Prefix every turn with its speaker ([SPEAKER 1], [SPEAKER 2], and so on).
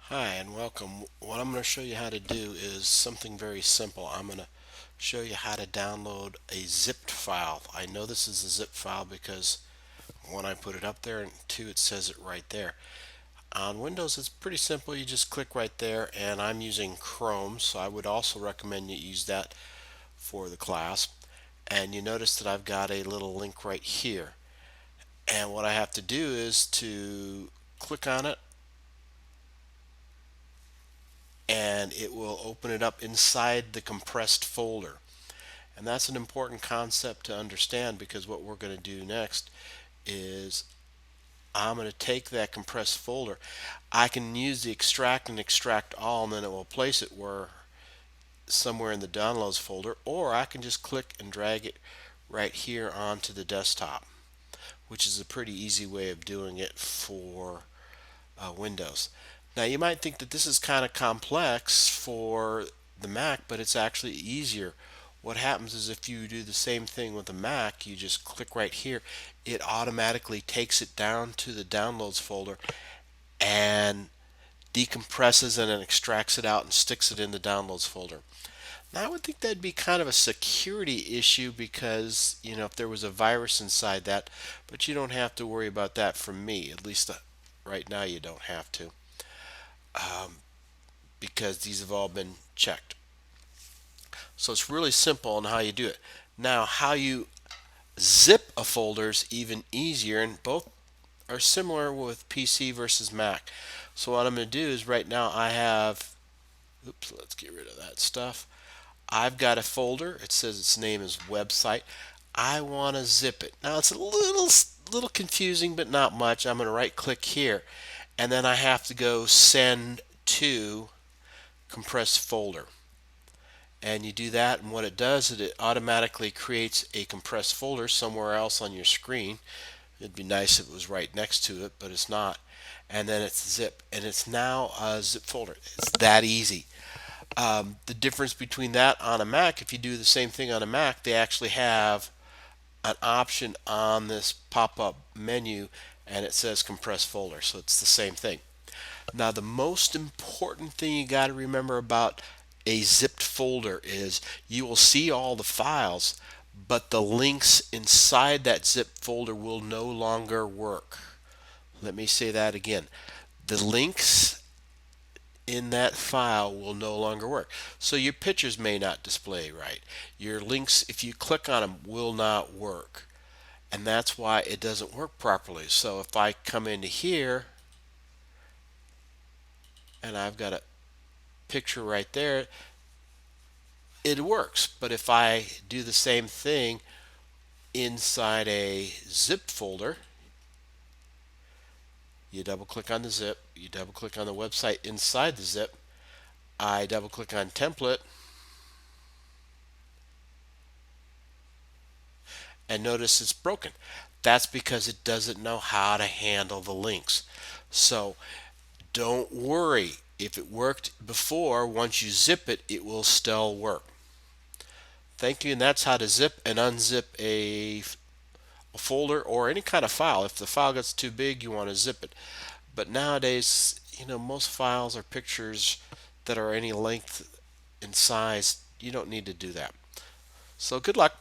[SPEAKER 1] Hi and welcome. What I'm going to show you how to do is something very simple. I'm going to show you how to download a zipped file. I know this is a zip file because one, I put it up there, and two, it says it right there. On Windows it's pretty simple. You just click right there, and I'm using Chrome, so I would also recommend you use that for the class. And you notice that I've got a little link right here. And what I have to do is to click on it, and it will open it up inside the compressed folder. And that's an important concept to understand, because what we're going to do next is I'm going to take that compressed folder. I can use the extract and extract all, and then it will place it where somewhere in the downloads folder, or I can just click and drag it right here onto the desktop, which is a pretty easy way of doing it for Windows. Now you might think that this is kind of complex for the Mac, but it's actually easier. What happens is, if you do the same thing with the Mac, you just click right here, it automatically takes it down to the downloads folder and decompresses and then extracts it out and sticks it in the downloads folder. Now I would think that'd be kind of a security issue, because if there was a virus inside that, but you don't have to worry about that from me. At least right now you don't have to, because these have all been checked. So it's really simple on how you do it. Now, how you zip a folder is even easier, and both are similar with PC versus Mac. So what I'm going to do is, right now I have, oops, let's get rid of that stuff. I've got a folder. It says its name is website. I want to zip it. Now it's a little confusing, but not much. I'm going to right click here, and then I have to go send to compressed folder. And you do that, and what it does is it automatically creates a compressed folder somewhere else on your screen. It'd be nice if it was right next to it, but it's not. And then it's zip, and it's now a zip folder. It's that easy. The difference between that on a Mac, if you do the same thing on a Mac, they actually have an option on this pop-up menu, and it says compressed folder, so it's the same thing. Now, the most important thing you got to remember about a zipped folder is you will see all the files, but the links inside that zip folder will no longer work. Let me say that again. The links in that file will no longer work. So your pictures may not display right. Your links, if you click on them, will not work. And that's why it doesn't work properly. So if I come into here and I've got a picture right there, it works. But if I do the same thing inside a zip folder, you double click on the zip, you double click on the website inside the zip, I double click on template, and notice it's broken. That's because it doesn't know how to handle the links. So don't worry. If it worked before, once you zip it, it will still work. Thank you, and that's how to zip and unzip a folder or any kind of file. If the file gets too big, you want to zip it. But nowadays, most files are pictures that are any length and size. You don't need to do that. So good luck.